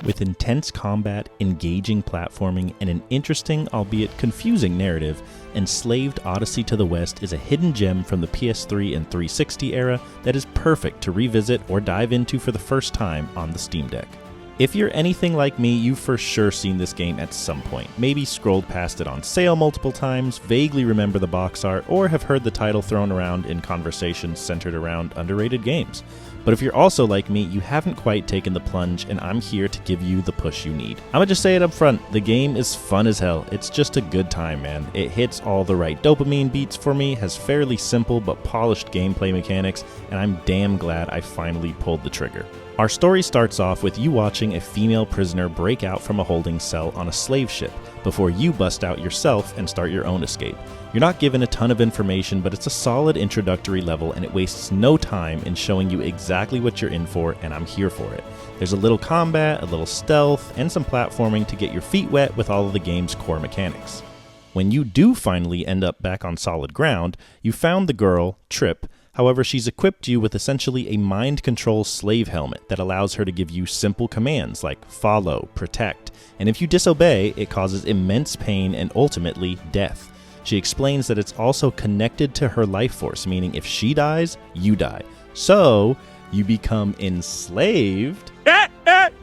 With intense combat, engaging platforming, and an interesting, albeit confusing narrative, Enslaved Odyssey to the West is a hidden gem from the PS3 and 360 era that is perfect to revisit or dive into for the first time on the Steam Deck. If you're anything like me, you've for sure seen this game at some point, maybe scrolled past it on sale multiple times, vaguely remember the box art, or have heard the title thrown around in conversations centered around underrated games. But if you're also like me, you haven't quite taken the plunge, and I'm here to give you the push you need. I'ma just say it up front, the game is fun as hell. It's just a good time, man. It hits all the right dopamine beats for me, has fairly simple but polished gameplay mechanics, and I'm damn glad I finally pulled the trigger. Our story starts off with you watching a female prisoner break out from a holding cell on a slave ship, before you bust out yourself and start your own escape. You're not given a ton of information, but it's a solid introductory level, and it wastes no time in showing you exactly what you're in for, and I'm here for it. There's a little combat, a little stealth, and some platforming to get your feet wet with all of the game's core mechanics. When you do finally end up back on solid ground, you found the girl, Tripp. However, she's equipped you with essentially a mind control slave helmet that allows her to give you simple commands like follow, protect, and if you disobey, it causes immense pain and ultimately death. She explains that it's also connected to her life force, meaning if she dies, you die. So, you become enslaved.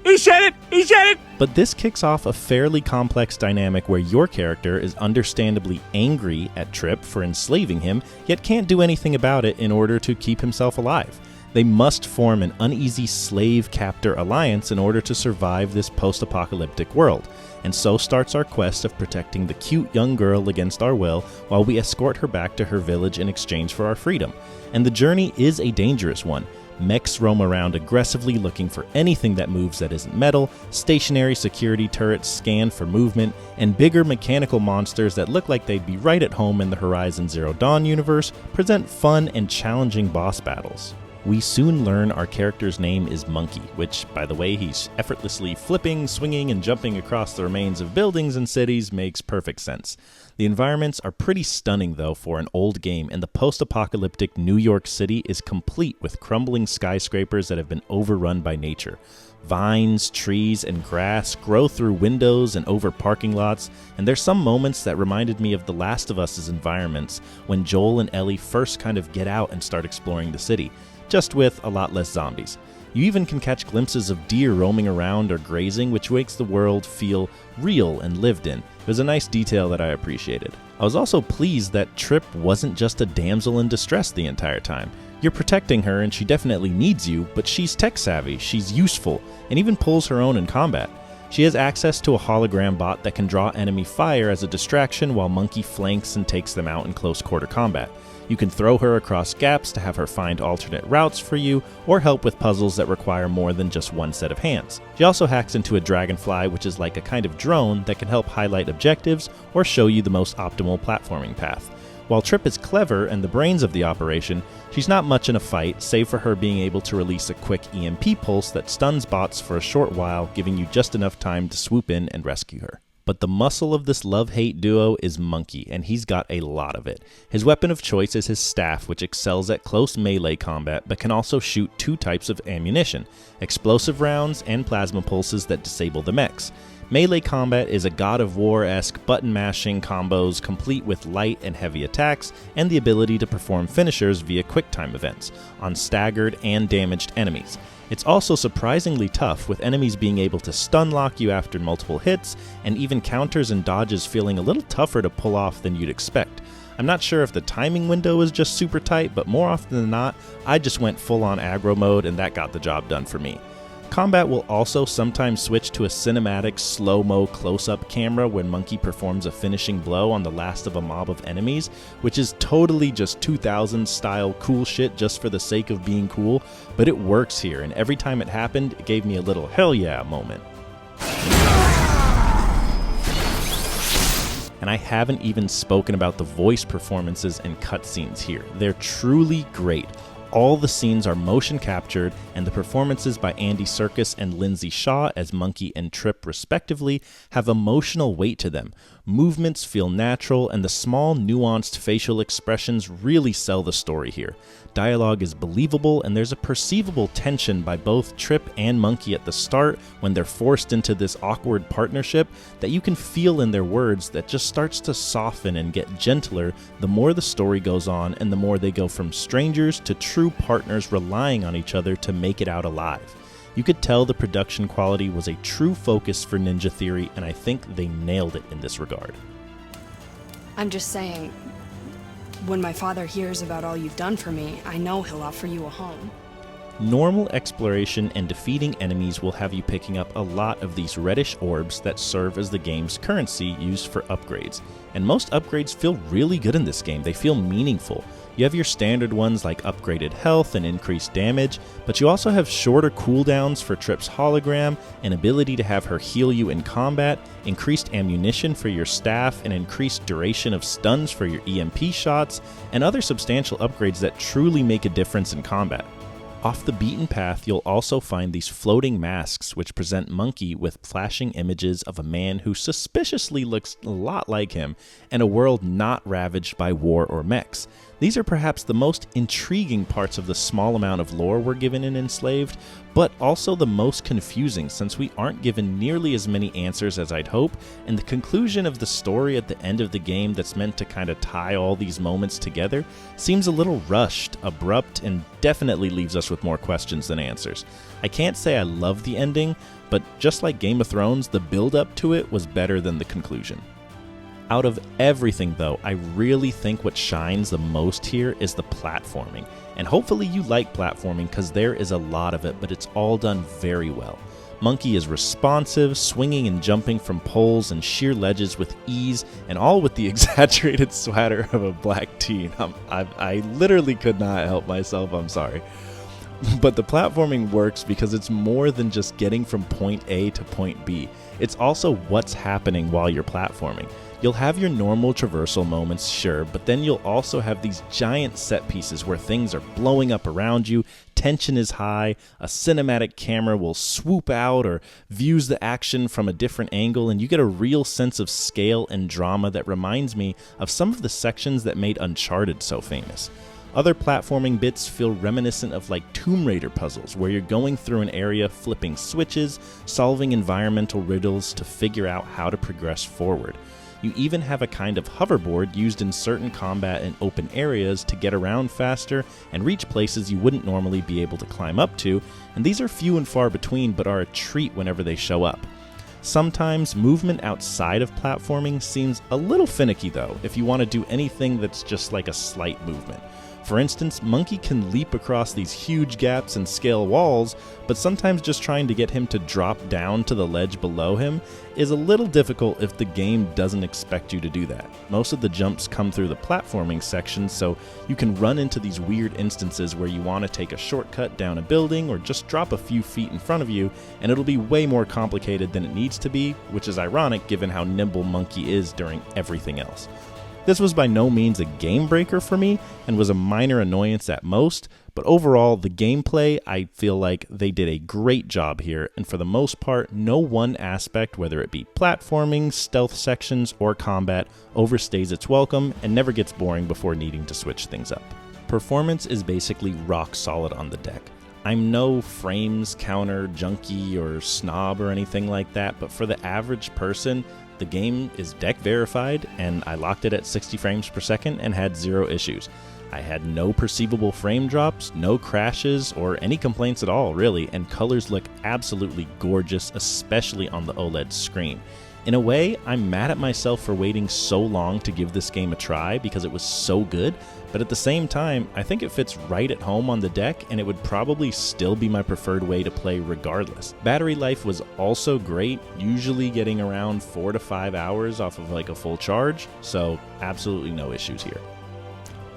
He said it! But this kicks off a fairly complex dynamic where your character is understandably angry at Tripp for enslaving him, yet can't do anything about it in order to keep himself alive. They must form an uneasy slave-captor alliance in order to survive this post-apocalyptic world, and so starts our quest of protecting the cute young girl against our will while we escort her back to her village in exchange for our freedom. And the journey is a dangerous one. Mechs roam around aggressively looking for anything that moves that isn't metal, stationary security turrets scan for movement, and bigger mechanical monsters that look like they'd be right at home in the Horizon Zero Dawn universe present fun and challenging boss battles. We soon learn our character's name is Monkey, which, by the way he's effortlessly flipping, swinging, and jumping across the remains of buildings and cities makes perfect sense. The environments are pretty stunning though for an old game, and the post-apocalyptic New York City is complete with crumbling skyscrapers that have been overrun by nature. Vines, trees, and grass grow through windows and over parking lots, and there's some moments that reminded me of The Last of Us's environments when Joel and Ellie first kind of get out and start exploring the city, just with a lot less zombies. You even can catch glimpses of deer roaming around or grazing, which makes the world feel real and lived in. It was a nice detail that I appreciated. I was also pleased that Tripp wasn't just a damsel in distress the entire time. You're protecting her and she definitely needs you, but she's tech savvy, she's useful, and even pulls her own in combat. She has access to a hologram bot that can draw enemy fire as a distraction while Monkey flanks and takes them out in close quarter combat. You can throw her across gaps to have her find alternate routes for you, or help with puzzles that require more than just one set of hands. She also hacks into a dragonfly, which is like a kind of drone that can help highlight objectives or show you the most optimal platforming path. While Tripp is clever and the brains of the operation, she's not much in a fight, save for her being able to release a quick EMP pulse that stuns bots for a short while, giving you just enough time to swoop in and rescue her. But the muscle of this love-hate duo is Monkey, and he's got a lot of it. His weapon of choice is his staff, which excels at close melee combat, but can also shoot two types of ammunition, explosive rounds and plasma pulses that disable the mechs. Melee combat is a God of War-esque button-mashing combos complete with light and heavy attacks, and the ability to perform finishers via quick-time events on staggered and damaged enemies. It's also surprisingly tough, with enemies being able to stun lock you after multiple hits, and even counters and dodges feeling a little tougher to pull off than you'd expect. I'm not sure if the timing window is just super tight, but more often than not, I just went full-on aggro mode and that got the job done for me. Combat will also sometimes switch to a cinematic slow-mo close-up camera when Monkey performs a finishing blow on the last of a mob of enemies, which is totally just 2000s style cool shit just for the sake of being cool, but it works here, and every time it happened, it gave me a little hell yeah moment. And I haven't even spoken about the voice performances and cutscenes here. They're truly great. All the scenes are motion captured, and the performances by Andy Serkis and Lindsay Shaw as Monkey and Tripp respectively have emotional weight to them. Movements feel natural, and the small, nuanced facial expressions really sell the story here. Dialogue is believable, and there's a perceivable tension by both Tripp and Monkey at the start when they're forced into this awkward partnership that you can feel in their words that just starts to soften and get gentler the more the story goes on and the more they go from strangers to true partners relying on each other to make it out alive. You could tell the production quality was a true focus for Ninja Theory, and I think they nailed it in this regard. I'm just saying, when my father hears about all you've done for me, I know he'll offer you a home. Normal exploration and defeating enemies will have you picking up a lot of these reddish orbs that serve as the game's currency used for upgrades. And most upgrades feel really good in this game. They feel meaningful. You have your standard ones like upgraded health and increased damage, but you also have shorter cooldowns for Tripp's hologram, an ability to have her heal you in combat, increased ammunition for your staff, and increased duration of stuns for your EMP shots, and other substantial upgrades that truly make a difference in combat. Off the beaten path, you'll also find these floating masks which present Monkey with flashing images of a man who suspiciously looks a lot like him, and a world not ravaged by war or mechs. These are perhaps the most intriguing parts of the small amount of lore we're given in Enslaved, but also the most confusing since we aren't given nearly as many answers as I'd hope, and the conclusion of the story at the end of the game that's meant to kind of tie all these moments together seems a little rushed, abrupt, and definitely leaves us with more questions than answers. I can't say I love the ending, but just like Game of Thrones, the build-up to it was better than the conclusion. Out of everything though, I really think what shines the most here is the platforming. And hopefully you like platforming because there is a lot of it, but it's all done very well. Monkey is responsive, swinging and jumping from poles and sheer ledges with ease, and all with the exaggerated swagger of a black teen. I literally could not help myself, I'm sorry. But the platforming works because it's more than just getting from point A to point B. It's also what's happening while you're platforming. You'll have your normal traversal moments, sure, but then you'll also have these giant set pieces where things are blowing up around you, tension is high, a cinematic camera will swoop out or views the action from a different angle, and you get a real sense of scale and drama that reminds me of some of the sections that made Uncharted so famous. Other platforming bits feel reminiscent of like Tomb Raider puzzles, where you're going through an area flipping switches, solving environmental riddles to figure out how to progress forward. You even have a kind of hoverboard used in certain combat and open areas to get around faster and reach places you wouldn't normally be able to climb up to, and these are few and far between but are a treat whenever they show up. Sometimes movement outside of platforming seems a little finicky though, if you want to do anything that's just like a slight movement. For instance, Monkey can leap across these huge gaps and scale walls, but sometimes just trying to get him to drop down to the ledge below him is a little difficult if the game doesn't expect you to do that. Most of the jumps come through the platforming section, so you can run into these weird instances where you want to take a shortcut down a building or just drop a few feet in front of you, and it'll be way more complicated than it needs to be, which is ironic given how nimble Monkey is during everything else. This was by no means a game breaker for me and was a minor annoyance at most, but overall the gameplay, I feel like they did a great job here, and for the most part no one aspect, whether it be platforming, stealth sections, or combat, overstays its welcome and never gets boring before needing to switch things up. Performance is basically rock solid on the deck. I'm no frames counter junkie or snob or anything like that, but for the average person, the game is deck verified, and I locked it at 60 frames per second and had zero issues. I had no perceivable frame drops, no crashes, or any complaints at all, really, and colors look absolutely gorgeous, especially on the OLED screen. In a way, I'm mad at myself for waiting so long to give this game a try because it was so good, but at the same time, I think it fits right at home on the deck, and it would probably still be my preferred way to play regardless. Battery life was also great, usually getting around 4 to 5 hours off of like a full charge, so absolutely no issues here.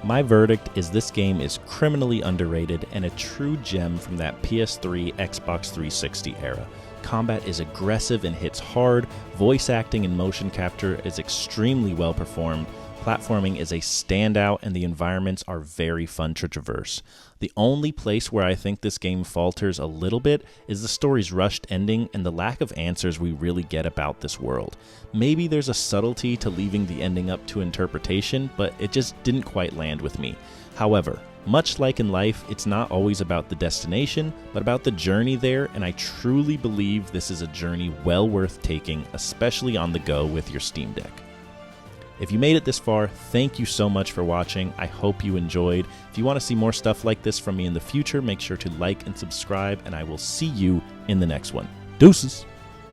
My verdict is this game is criminally underrated and a true gem from that PS3, Xbox 360 era. Combat is aggressive and hits hard, voice acting and motion capture is extremely well performed, platforming is a standout and the environments are very fun to traverse. The only place where I think this game falters a little bit is the story's rushed ending and the lack of answers we really get about this world. Maybe there's a subtlety to leaving the ending up to interpretation, but it just didn't quite land with me. However, much like in life, it's not always about the destination, but about the journey there, and I truly believe this is a journey well worth taking, especially on the go with your Steam Deck. If you made it this far, thank you so much for watching. I hope you enjoyed. If you want to see more stuff like this from me in the future, make sure to like and subscribe, and I will see you in the next one. Deuces!